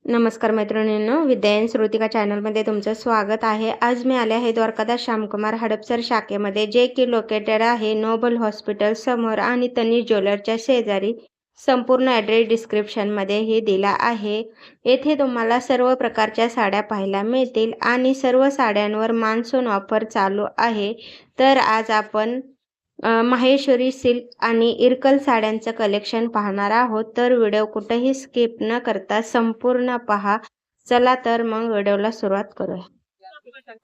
नमस्कार मैत्रिणींनो, विद्यायन श्रुतिका चॅनलमध्ये तुमचं स्वागत आहे. आज मी आले आहे द्वारकादास श्यामकुमार हडपसर शाखेमध्ये, जे की लोकेटेड आहे नोबल हॉस्पिटल समोर आणि तनिष ज्वेलरच्या शेजारी. संपूर्ण ॲड्रेस डिस्क्रिप्शनमध्येही दिला आहे. येथे तुम्हाला सर्व प्रकारच्या साड्या पाहायला मिळतील आणि सर्व साड्यांवर मान्सून ऑफर चालू आहे. तर आज आपण माहेश्वरी सिल्क आणि इरकल साड्यांचं कलेक्शन पाहणार आहोत. तर व्हिडिओ कुठेही स्किप न करता संपूर्ण पहा. चला तर मग व्हिडिओला सुरुवात करूया.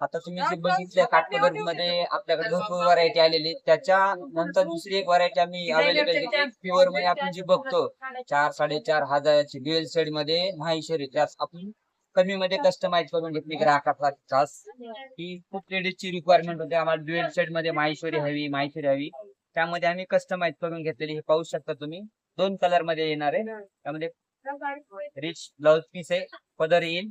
आता तुम्ही जे बघितलं काठपदर मध्ये आपल्याकडे भरपूर व्हरायटी आलेली. त्याच्यानंतर दुसरी एक व्हरायटी आम्ही अवेलेबल केली प्युअर मध्ये. आपण जी बघतो 4-4.5 हजाराची ड्युअल शेड मध्ये माहेश्वरी, त्यास आपण कमी मध्ये कस्टमाइज करून घेतली ग्राहकाचा खास. ही खूप लेडीजची रिक्वायरमेंट होती, आम्हाला ड्युअल शेड मध्ये माहेश्वरी हवी. त्यामध्ये आम्ही कस्टमाइज करून घेतलेली. हे पाहू शकता तुम्ही, 2 कलर मध्ये येणार आहे. त्यामध्ये रिच ब्लाउज पीस आहे, पदर येईल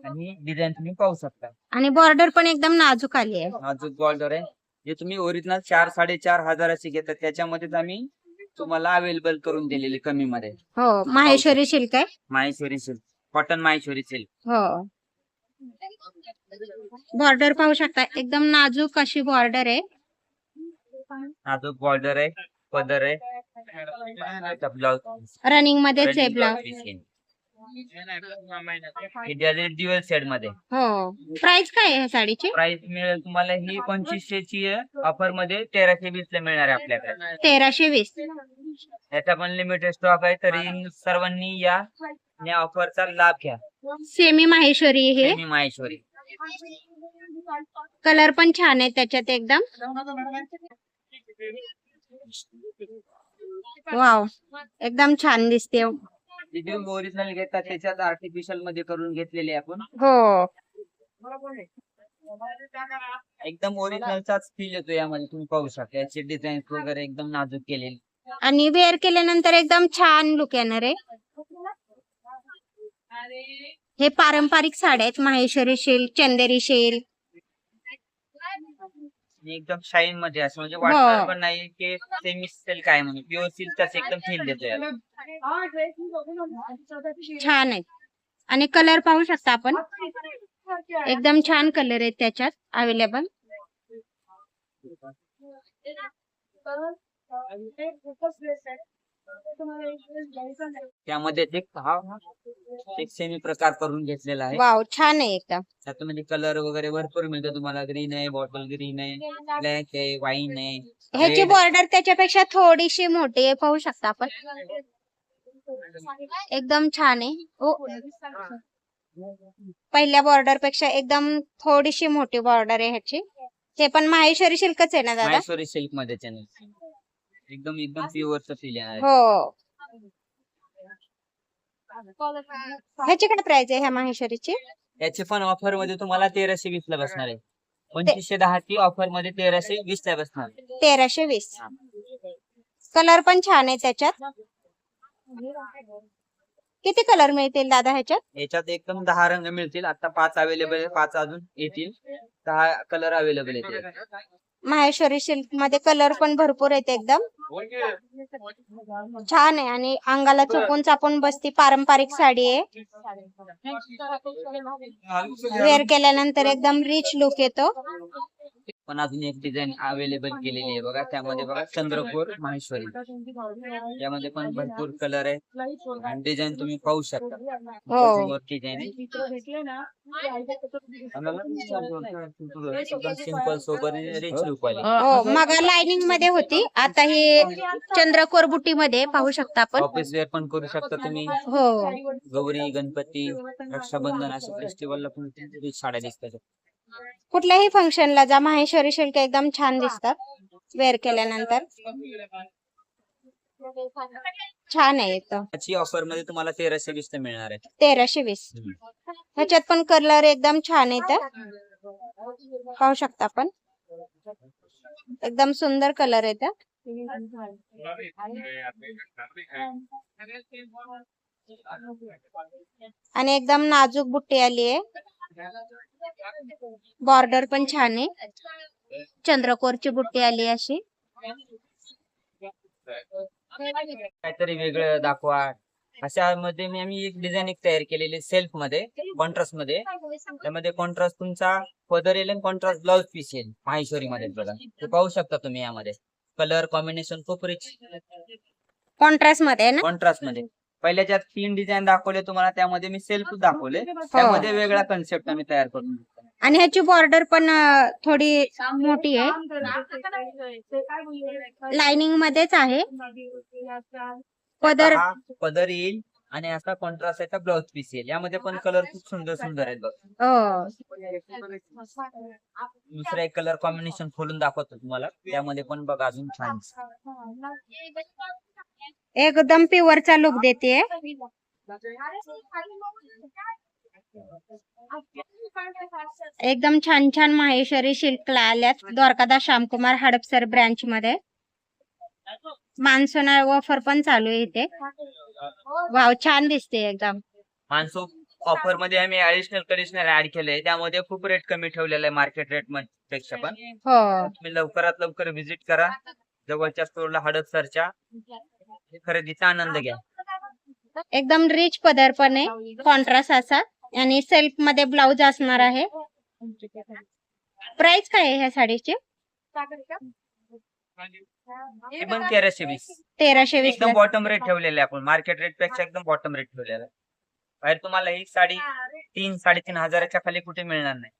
आणि डिझाईन तुम्ही पाहू शकता. आणि बॉर्डर पण एकदम नाजूक आली आहे. नाजूक बॉर्डर आहे. जे तुम्ही ओरिजिनल 4-4.5 हजाराची घेतात त्याच्यामध्येच आम्ही तुम्हाला अवेलेबल करून दिलेली कमी मध्ये. हो, माहेश्वरी सिल्क आहे. Maheshwari silk, cotton Maheshwari silk. हो, बॉर्डर पाहू शकता, एकदम नाजूक अशी बॉर्डर आहे. नाजूक बॉर्डर आहे, पदर आहे, ब्लाउज रनिंग मध्येच आहे ब्लाउज. ड्युअल सेट मध्ये. हो, प्राइस काय आहे साडीची? प्राइस मिळेल तुम्हाला ही 2500 ची ऑफर मध्ये 1320 ला मिळणार आहे आपल्याकडे. 1320. याचा पण लिमिटेड स्टॉक आहे, तरी सर्वांनी या ऑफरचा लाभ घ्या. सेमी माहेश्वरी हे. सेमी माहेश्वरी. कलर पण छान आहे त्याच्यात एकदम. वाव, एकदम छान दिसते. ओरिजिनल घेतात त्याच्यात आर्टिफिशियल मध्ये करून घेतलेले आपण. हो, एकदम ओरिजिनलचाच फील येतो यामध्ये. तुम्ही पाहू शकता याचे डिझाईन वगैरे एकदम नाजूक केलेले आणि वेअर केल्यानंतर एकदम छान लुक येणार आहे. हे पारंपरिक साड्या आहेत, माहेश्वरी सिल्क, चंदेरी सिल्क. एकदम शाईन मध्ये असं, म्हणजे वाटणार पण नाही की सेमी सिल्क आहे म्हणून. प्युअर सिल्कचाच एकदम फील देतो याला. छान आहे. आणि कलर पाहू शकता आपण, एकदम छान कलर आहेत त्याच्यात अवेलेबल. त्यामध्ये एक सेमी प्रकार करून घेतलेला आहे. वाव, छान आहे एकदम. त्यामध्ये कलर वगैरे भरपूर मिळतो तुम्हाला. ग्रीन आहे, बॉटल ग्रीन आहे, ब्लॅक आहे, वाईन आहे. ह्याची बॉर्डर त्याच्यापेक्षा थोडीशी मोठी आहे, पाहू शकता आपण. एकदम छान आहे. पहिल्या बॉर्डर पेक्षा एकदम थोडीशी मोठी बॉर्डर आहे ह्याची. हे पण माहेश्वरी सिल्कच आहे ना दादा? माहेश्वरी सिल्क मध्ये एकदम प्युअरचं फील आहे. हो. ह्याची काय प्राइस आहे ह्या माहेश्वरीची? याची पण ऑफर मध्ये तुम्हाला 1320 ला बसणार आहे. 2510 ची ऑफर मध्ये 1320 ला बसणार. 1320. कलर पण छान आहे त्याच्यात. किती कलर मिळतील दादा ह्याच्यात? याच्यात एकदम 10 रंग मिळतील. आता 5 अवेलेबल आहे, 5 अजून येतील. 10 कलर अवेलेबल येतील. माहेश्वरी सिल्क मध्ये कलर पण भरपूर आहेत एकदम छान आहे. आणि अंगाला चुकून चापून बसती पारंपरिक साडी आहे. वेअर केल्यानंतर एकदम रिच लुक येतो. पण अजून एक डिझाईन अवेलेबल केलेली आहे बघा. त्यामध्ये बघा चंद्रकोर माहेश्वरी, यामध्ये पण भरपूर कलर आहे आणि डिझाईन तुम्ही पाहू शकता. हो, design simple sober rich look वाली. हो, मग लाइनिंग मध्ये होती, आता ही चंद्रकोर बुटी मध्ये पाहू शकता आपण. ऑफिस वेअर पण करू शकता तुम्ही. हो, गौरी, गणपती, रक्षाबंधन अशा फेस्टिवलला पण साड्या दिसतात. कुठल्याही फंक्शनला जा, माहेश्वरी सिल्क एकदम छान दिसतात वेअर केल्यानंतर. छान आहे एकदम. याची ऑफर मध्ये तुम्हाला 1320 ला मिळणार आहे. 1320. ह्याच्यात पण कलर एकदम छान आहेत, पाहू शकता आपण. एकदम सुंदर कलर आहेत. आणि एकदम नाजूक बुट्टी आली आहे. बॉर्डर पण छान आहे, चंद्रकोरची बुट्टी आली अशी. काहीतरी वेगळं दाखवा, अशामध्ये आम्ही एक डिझाईन तयार केलेली सेल्फ मध्ये कॉन्ट्रास्ट मध्ये. त्यामध्ये कॉन्ट्रास्ट तुमचा पदर येईल आणि कॉन्ट्रास्ट ब्लाउज पीस येईल माहेश्वरी मध्ये बघा. ते पाहू शकता तुम्ही यामध्ये कलर कॉम्बिनेशन खूप रिच कॉन्ट्रास्ट मध्ये ना. कॉन्ट्रास्ट मध्ये. पहिल्या ज्या 3 डिझाईन दाखवले तुम्हाला त्यामध्ये मी सेल्फ दाखवले. त्यामध्ये वेगळा कन्सेप्ट आम्ही तयार करून. आणि ह्याची बॉर्डर पण थोडी मोठी आहे, लाइनिंग मध्येच आहे. पदर पदर येईल आणि असा कॉन्ट्रास्ट याचा ब्लाउज पीस येईल. यामध्ये पण कलर खूप सुंदर सुंदर आहेत बघ. दुसरा एक कलर कॉम्बिनेशन खोलून दाखवतो तुम्हाला. त्यामध्ये पण बघा अजून छान एकदम प्युअरचा लुक देते. एकदम छान छान माहेश्वरी सिल्क आल्यात द्वारकादास श्यामकुमार हडपसर ब्रँच मध्ये. मान्सून ऑफर पण चालू आहे इथे. वाव, छान दिसते एकदम. मान्सून ऑफर मध्ये आम्ही ऍडिशनल कंडिशनर ऍड केलंय. त्यामध्ये खूप रेट कमी ठेवलेला आहे मार्केट रेट पेक्षा पण. हो, तुम्ही लवकरात लवकर व्हिजिट करा जवळच्या स्टोरला हडपसरच्या. खरेदीचा आनंद घ्या. एकदम रिच पदर पण आहे, कॉन्ट्रास्ट असा. आणि सेल्फ मध्ये ब्लाउज असणार आहे. प्राइस काय आहे ह्या साडीची? हे पण 1320. 1320. एकदम बॉटम रेट ठेवलेले आपण. मार्केट रेट पेक्षा एकदम बॉटम रेट ठेवलेला आहे. बाहेर तुम्हाला ही साडी 3-3.5 हजाराच्या खाली कुठे मिळणार नाही.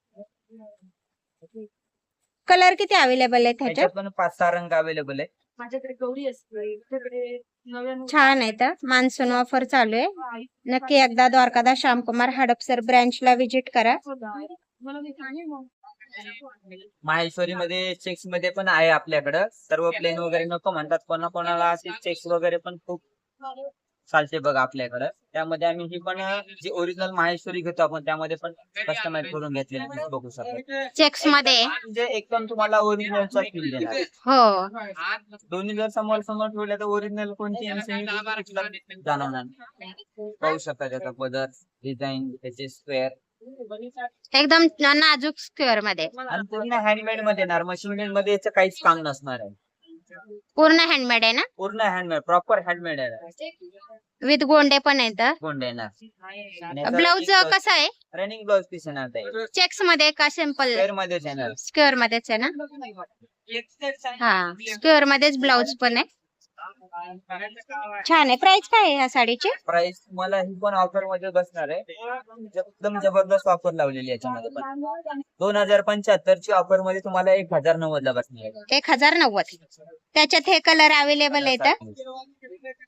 कलर किती अवेलेबल आहे त्याच्यात? त्याच्यात पण 5-6 रंग अवेलेबल आहे. माझ्याकडे गौरी असते, छान आहे. तर मान्सून ऑफर चालू आहे. नक्की एकदा द्वारकादास श्यामकुमार हडपसर ब्रँचला विजिट करा. माहेश्वरी मध्ये चेक्स मध्ये पण आहे आपल्याकडं. सर्व प्लेन वगैरे नको म्हणतात, कोणाला असे चेक्स वगैरे पण खूप चालते बघा आपल्याकडं. त्यामध्ये आम्ही ही पण जी ओरिजिनल माहेश्वरी घेतो आपण त्यामध्ये पण कस्टमाइज करून घेतलेली बघू शकता. चेक्स मध्ये म्हणजे एकदम तुम्हाला ओरिजिनलचा फील देणार. हो, दोन्ही जर समोर समोर ठेवल्या तर ओरिजिनल कोणती जाणवणार. पाहू शकता त्याचा पदर, डिझाईन, त्याचे स्क्वेअर एकदम नाजूक स्क्वेअर मध्ये. आणि पूर्ण हँडमेड मध्ये येणार. मशीन मेड मध्ये याचं काहीच काम नसणार आहे. पूर्ण हँडमेड आहे ना. पूर्ण हँडमेड, प्रॉपर हँडमेड आहे. विथ गोंडे पण आहेत. गोंडे येणार. ब्लाउज कसा आहे? रनिंग ब्लाउज पीस येणार. चेक्स मध्ये का सिंपल? स्क्वेअर मध्येच येणार. स्क्वेअर मध्येच आहे ना. हा, स्क्वेअर मध्येच ब्लाउज पण आहे. छान आहे. प्राइस काय आहे ह्या साडीची? प्राइस मला ही पण ऑफर मध्ये बसणार आहे. एकदम जबरदस्त ऑफर लावलेली याच्यामध्ये पण. 2075 ची ऑफर मध्ये तुम्हाला 1090 ला बसणार आहे. 1090. त्याच्यात हे कलर अवेलेबल आहेत.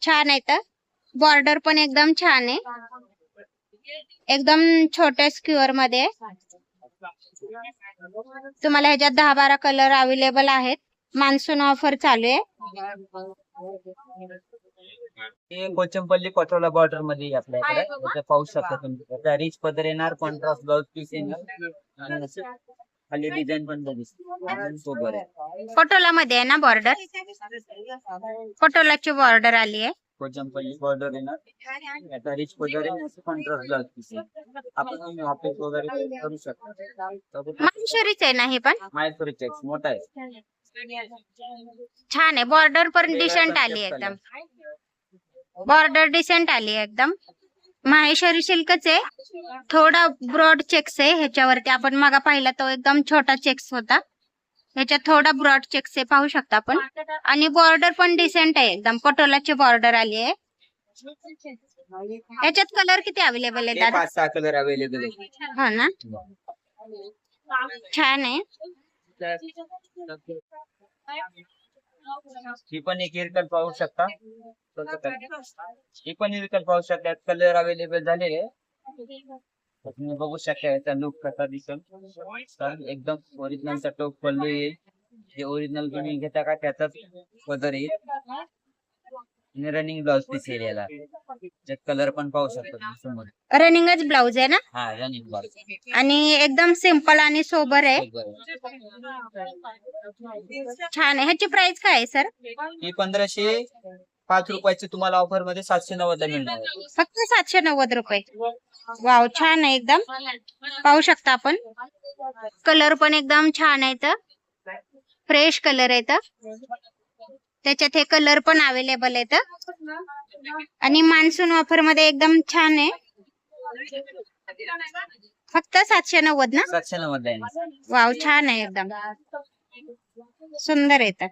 छान आहेत. बॉर्डर पण एकदम छान आहे. एकदम छोट्या स्क्वेअर मध्ये. तुम्हाला ह्याच्यात 10-12 कलर अवेलेबल आहेत. मान्सून ऑफर चालू आहे. हे कोचंपल्ली पटोला बॉर्डर मध्ये आपल्याकडे पाहू शकता तुम्ही. रिच पदर येणार, कॉन्ट्रास्ट ब्लाउज पीस येणार. खाली डिझाईन पण सोबर आहे. पटोला मध्ये आहे ना बॉर्डर. पटोलाची बॉर्डर आली आहे. कोचंपल्ली बॉर्डर येणार. आता रिच पदर येणार, कॉन्ट्रास्ट ब्लाउज पीस येणार. आपण ऑफिस वगैरे करू शकतो. माहेश्वरीच आहे ना हे पण. माहेश्वरी चेक्स मोठा आहे. छान आहे. बॉर्डर पण डिसेंट आली एकदम. बॉर्डर डिसेंट आली एकदम. माहेश्वरी सिल्कच आहे. थोडा ब्रॉड चेक्स आहे ह्याच्यावरती. आपण मागा पाहिला तो एकदम छोटा चेक्स होता. ह्याच्यात थोडा ब्रॉड चेक्स आहे, पाहू शकता आपण. आणि बॉर्डर पण डिसेंट आहे एकदम. पटोलाची बॉर्डर आली आहे. ह्याच्यात कलर किती अवेलेबल आहे दादा? 5-6 कलर अवेलेबल आहे. हो ना. छान आहे. ही पण एक इरकल पाहू शकता. ही पण इरकल पाहू शकता. कलर अवेलेबल झालेले. तुम्ही बघू शकता याचा लुक कसा दिसेल. एकदम ओरिजिनलचा टोप पल्लू येईल. जे ओरिजिनल तुम्ही घेता का त्याचाच पदर येईल. रनिंग ब्लाउज पीस येईल याला. कलर पण पाहू शकता समोर. रनिंगच ब्लाउज आहे ना. हा, रनिंग ब्लाउज. आणि एकदम सिंपल आणि सोबर आहे. छान आहे. ह्याची प्राइस काय आहे सर? ही 1505 रुपयाची तुम्हाला ऑफर मध्ये 790 ला मिळणार आहे. फक्त 790 रुपये. वाव, छान आहे एकदम. पाहू शकता आपण. कलर पण एकदम छान आहेत. फ्रेश कलर आहेत. त्याच्यात हे कलर पण अवेलेबल आहेत. आणि मान्सून ऑफर मध्ये एकदम छान आहे. फक्त 790 ना. 790 आहे. वाव, छान आहे एकदम सुंदर येतात.